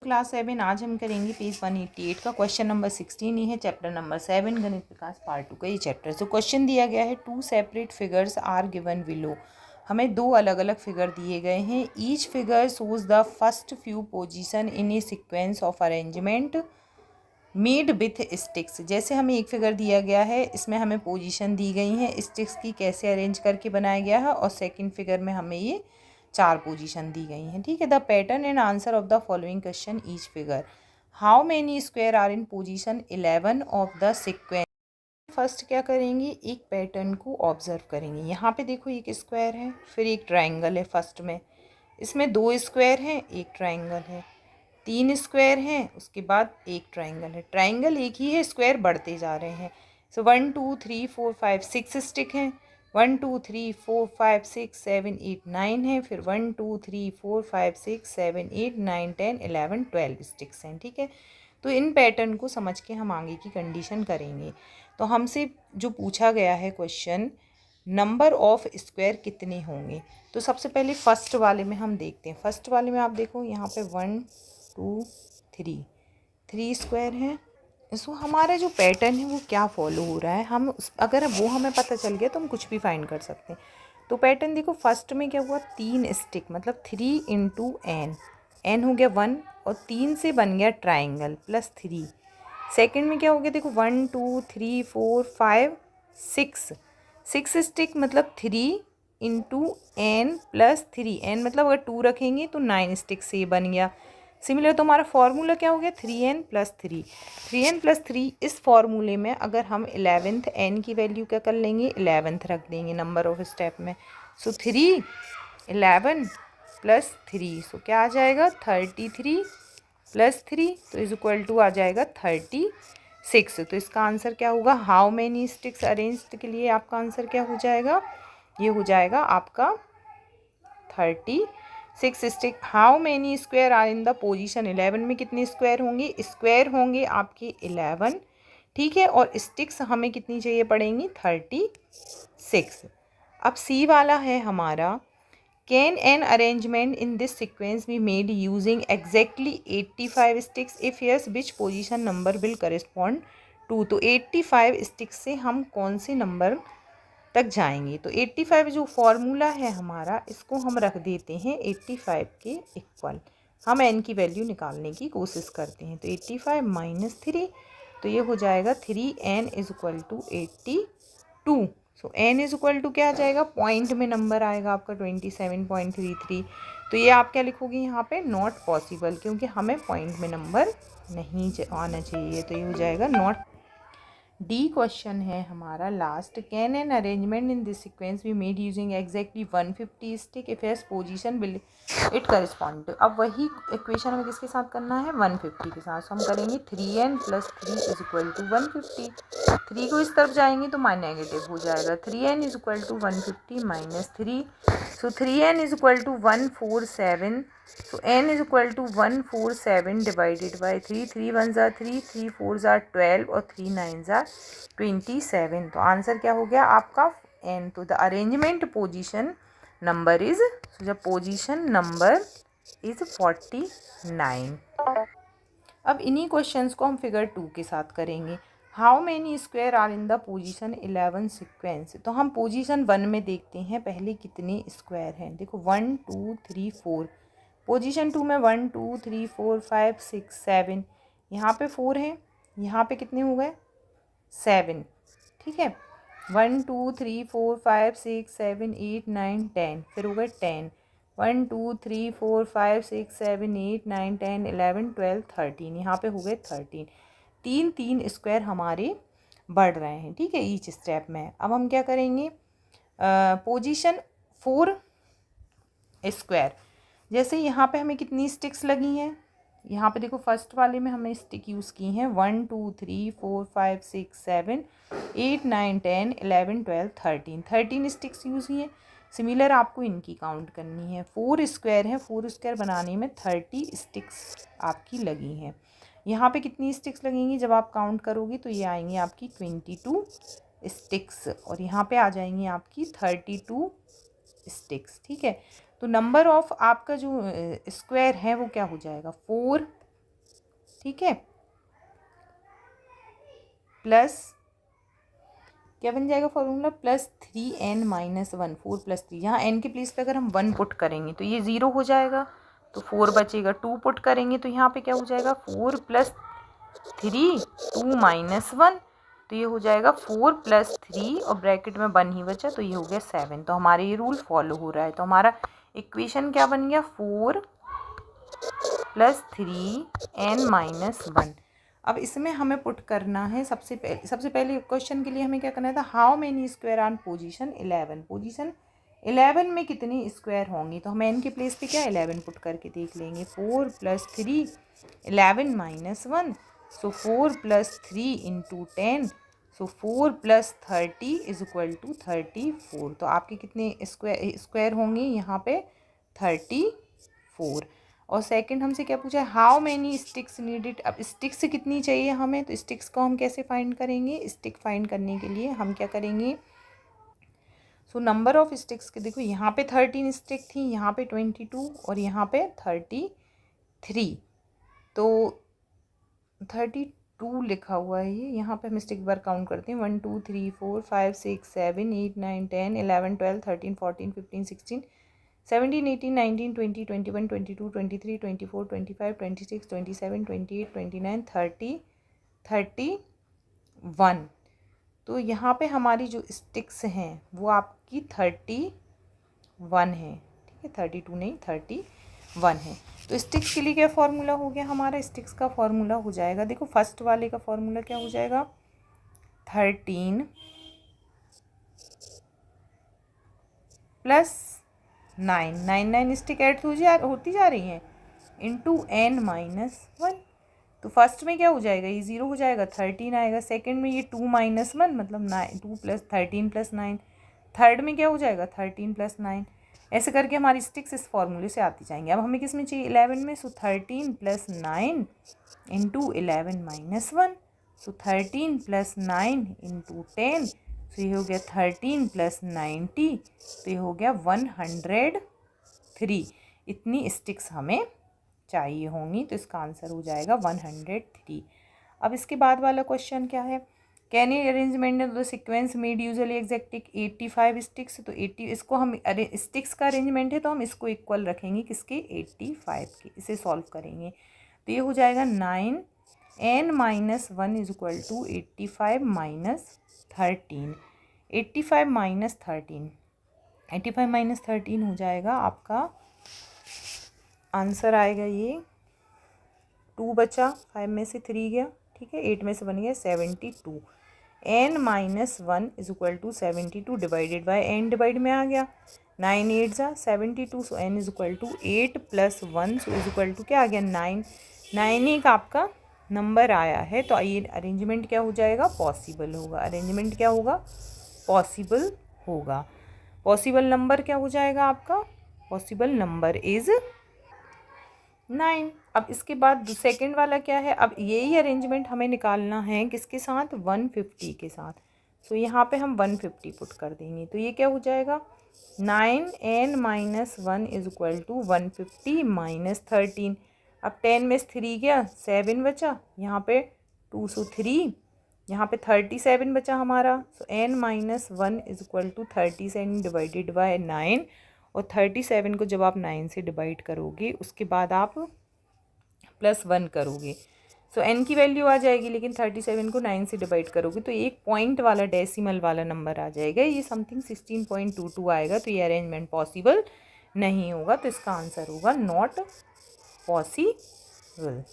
Class 7 आज हम करेंगे पेज 188 का क्वेश्चन नंबर 16। ये है चैप्टर नंबर 7 गणित विकास पार्ट 2 का ये चैप्टर। तो क्वेश्चन दिया गया है 2 separate figures are given below. हमें दो अलग अलग फिगर दिए गए हैं। Each figure shows the first few position in a sequence of arrangement made with sticks. जैसे हमें एक फिगर दिया गया है, इसमें हमें पोजीशन दी गई है स्टिक्स की कैसे अरेंज करके बनाया गया है, और सेकंड फिगर में हमें ये 4 पोजीशन दी गई हैं। ठीक है। The pattern and answer of the following question each figure. How many square are in position 11 of the sequence. First क्या करेंगे, एक पैटर्न को ऑब्जर्व करेंगे। यहाँ पे देखो एक स्क्वायर है, फिर एक ट्राइंगल है फर्स्ट में, इसमें 2 स्क्वायर हैं, एक ट्राइंगल है, 3 स्क्वायर हैं, उसके बाद एक ट्राइंगल है। ट्राइंगल एक ही है, स्क्वायर बढ़ते जा रहे हैं। सो 1 2 3 4 5 6 स्टिक हैं। 1 2 3 4 5 6 7 8 9 है, फिर 1 2 3 4 5 6 7 8 9 10 11 12 स्टिक्स हैं। ठीक है। तो इन पैटर्न को समझ के हम आगे की कंडीशन करेंगे। तो हमसे जो पूछा गया है क्वेश्चन, नंबर ऑफ स्क्वायर कितने होंगे। तो सबसे पहले फर्स्ट वाले में हम देखते हैं। फर्स्ट वाले में आप देखो यहाँ पे 1 2 3 स्क्वायर हैं। सो हमारा जो पैटर्न है वो क्या फॉलो हो रहा है, अगर वो हमें पता चल गया तो हम कुछ भी फाइंड कर सकते हैं। तो पैटर्न देखो, फर्स्ट में क्या हुआ, 3 स्टिक मतलब 3 इंटू एन हो गया 1, और 3 से बन गया ट्राइंगल प्लस 3। सेकंड में क्या हो गया, देखो 1 2 3 4 5 6 स्टिक मतलब 3 इंटू एन प्लस 3। एन मतलब अगर 2 रखेंगे तो 9 स्टिक से बन गया। सिमिलर तो हमारा फॉर्मूला क्या हो गया, 3n+3 इस फॉर्मूले में अगर हम 11th n की वैल्यू क्या कर लेंगे, 11th रख देंगे नंबर ऑफ स्टेप में। सो 3 11 + 3, सो क्या आ जाएगा 33 + 3, तो इज इक्वल टू आ जाएगा 36। तो इसका आंसर क्या होगा, हाउ मेनी स्टिक्स अरेंज्ड के लिए आपका आंसर क्या हो जाएगा, ये हो जाएगा आपका 36 stick. How many square are in the position 11 में कितने स्क्वायर होंगे, स्क्वायर होंगे आपके 11। ठीक है। और स्टिक्स हमें कितनी चाहिए पड़ेंगी, 36। अब सी वाला है हमारा, can an arrangement in this sequence be made using exactly 85 sticks, if yes which position number will correspond to. तो 85 स्टिक्स से हम कौन से नंबर तक जाएंगे। तो 85 जो फॉर्मूला है हमारा, इसको हम रख देते हैं 85 के इक्वल। हम n की वैल्यू निकालने की कोशिश करते हैं। तो 85 - 3, तो ये हो जाएगा 3n = 82। सो n = क्या आ जाएगा, पॉइंट में नंबर आएगा आपका 27.33। तो ये आप क्या लिखोगे यहाँ पे, नॉट पॉसिबल, क्योंकि हमें पॉइंट में नंबर नहीं आना चाहिए। तो ये हो जाएगा नॉट। डी क्वेश्चन है हमारा last, can an arrangement in this sequence be made using exactly 150 stick, if S position will it correspond. अब वही इक्वेशन हमें किसके साथ करना है, 150 के साथ। हम करेंगे 3n + 3 = 150। 3 को इस तरफ जाएंगे तो नेगेटिव हो जाएगा। 3n = 150 - 3, so 3n = 147। So n = 147 divided by 3, 3 1s are 3, 3 4s are 12 और 3 9s are 27। तो आंसर क्या हो गया आपका n। तो the arrangement position number is, the position number is 49। अब इन्हीं क्वेश्चंस को हम फिगर 2 के साथ करेंगे। How many square are in the position 11 sequence. तो हम पोजीशन 1 में देखते हैं पहले कितने स्क्वायर हैं। देखो 1 2 3 4। पोजीशन 2 में 1 2 3 4 5 6 7, यहाँ पे 4 हैं, यहाँ पे कितने हो गए 7। ठीक है। 1 2 3 4 5 6 7 8 9 10, फिर हो गए 10। 1 2 3 4 5 6 7 8 9 10 11 12 13, यहाँ पे हो गए 13। 3 स्क्वायर हमारे बढ़ रहे हैं। ठीक है, ईच स्टेप में। अब हम क्या करेंगे, पोजीशन 4 स्क्वायर, जैसे यहाँ पे हमें कितनी स्टिक्स लगी हैं, यहाँ पे देखो फर्स्ट वाले में हमने स्टिक यूज़ की हैं 1 2 3 4 5 6 7 8 9 10 11 12 13 स्टिक्स यूज़ हुई हैं। सिमिलर आपको इनकी काउंट करनी है। 4 स्क्वायर है, 4 स्क्वायर बनाने में 30 स्टिक्स आपकी लगी हैं। यहाँ पे कितनी स्टिक्स लगेंगी जब आप काउंट करोगे, तो ये आएंगी आपकी 22 स्टिक्स, और यहाँ पे आ जाएंगी आपकी 32 स्टिक्स। ठीक है। तो नंबर ऑफ आपका जो स्क्वायर है वो क्या हो जाएगा, 4 ठीक है, प्लस क्या बन जाएगा फॉर्मूला, +3n-1, 4 + 3, यहाँ n के प्लेस पे अगर हम 1 पुट करेंगे तो ये 0 हो जाएगा, तो 4 बचेगा। 2 पुट करेंगे तो यहाँ पे क्या हो जाएगा, 4 + 3, 2 - 1, तो ये हो जाएगा 4 + 3 और ब्रैकेट में 1 ही बचा, तो ये हो गया 7। तो हमारे ये रूल फॉलो हो रहा है। तो हमारा इक्वेशन क्या बन गया, 4 + 3n-1। अब इसमें हमें पुट करना है सबसे पहले क्वेश्चन के लिए हमें क्या करना था, how many square on position 11, position 11 में कितनी स्क्वायर होंगी, तो हम n के प्लेस पे क्या 11 पुट करके देख लेंगे। 4 + 3 11 - 1, सो 4 + 3 × 10, सो 4 + 30 = 34। तो आपके कितने स्क्वायर होंगे यहाँ पे 34। और सेकंड हमसे क्या पूछा है, हाउ मैनी स्टिक्स नीडेड। अब स्टिक्स कितनी चाहिए हमें, तो स्टिक्स को हम कैसे फाइंड करेंगे, स्टिक फाइंड करने के लिए हम क्या करेंगे, सो नंबर ऑफ स्टिक्स के देखो यहाँ पे 13 स्टिक थी, यहाँ पे 22 और यहाँ पे 33, तो 32 लिखा हुआ है ये, यहाँ पे हम स्टिक बार काउंट करते हैं 1 2 3 4 5 6 7 8 9 10 11 12 13 14 15 16 17 18 19 20 21 22 23 24 25 26 27 28 29 30 31। तो यहाँ पे हमारी जो स्टिक्स हैं वो आपकी 31 है, ठीक है, 32 नहीं 31 है। तो स्टिक्स के लिए क्या फॉर्मूला हो गया हमारा, स्टिक्स का फॉर्मूला हो जाएगा, देखो फर्स्ट वाले का फॉर्मूला क्या हो जाएगा, 13 + 9 स्टिक ऐड होती जा रही हैं इंटू n-1। तो फर्स्ट में क्या हो जाएगा, ये 0 हो जाएगा, 13 आएगा। सेकंड में ये 2 - 1 मतलब 9, 2 + 13 + 9। थर्ड में क्या हो जाएगा, 13 + 9। ऐसे करके हमारी स्टिक्स इस फॉर्मूले से आती जाएंगे। अब हमें किस में चाहिए, 11 में, सो 13 + 9 × 11 - 1, सो 13 + 9 × 10, तो ये हो गया 13 + 90, तो ये हो गया 103। इतनी स्टिक्स हमें चाहिए होंगी, तो इसका आंसर हो जाएगा 103। अब इसके बाद वाला क्वेश्चन क्या है, can a arrangement of the sequence made usually exactly 85 sticks. तो 80 इसको हम स्टिक्स का अरेंजमेंट है तो हम इसको इक्वल रखेंगे किसके, 85 के। इसे सॉल्व करेंगे तो ये हो जाएगा 9n - 1 = 85 - 13। 85 - 13, 85 - 13 हो जाएगा आपका आंसर आएगा ये 2 बचा, 5 में से 3 गया, ठीक है, 8 में से बन गया 72। n - 1 = 72 divided by n divide में आ गया, 9 8 = 72, सो n = 8 + 1, सो = क्या आ गया 9। 9 एक आपका नंबर आया है, तो ये अरेंजमेंट क्या हो जाएगा, पॉसिबल होगा। अरेंजमेंट क्या होगा, पॉसिबल होगा। पॉसिबल नंबर क्या हो जाएगा आपका, पॉसिबल नंबर इज़ 9। अब इसके बाद सेकंड वाला क्या है, अब यही अरेंजमेंट हमें निकालना है किसके साथ, 150 के साथ। सो यहाँ पे हम 150 पुट कर देंगे, तो ये क्या हो जाएगा, 9n - 1 = 150 - 13। अब 10 में से 3 गया, 7 बचा, यहाँ पे 2 सो 3, यहाँ पे 37 बचा हमारा, सो n - 1 = 37 डिवाइडेड बाय 9। और 37 को जब आप 9 से डिवाइड करोगे उसके बाद आप +1 करोगे, सो n की वैल्यू आ जाएगी, लेकिन 37 को 9 से डिवाइड करोगे तो एक पॉइंट वाला डेसिमल वाला नंबर आ जाएगा, ये समथिंग 16.22 आएगा। तो ये अरेंजमेंट पॉसिबल नहीं होगा, तो इसका आंसर होगा नॉट पॉसिबल।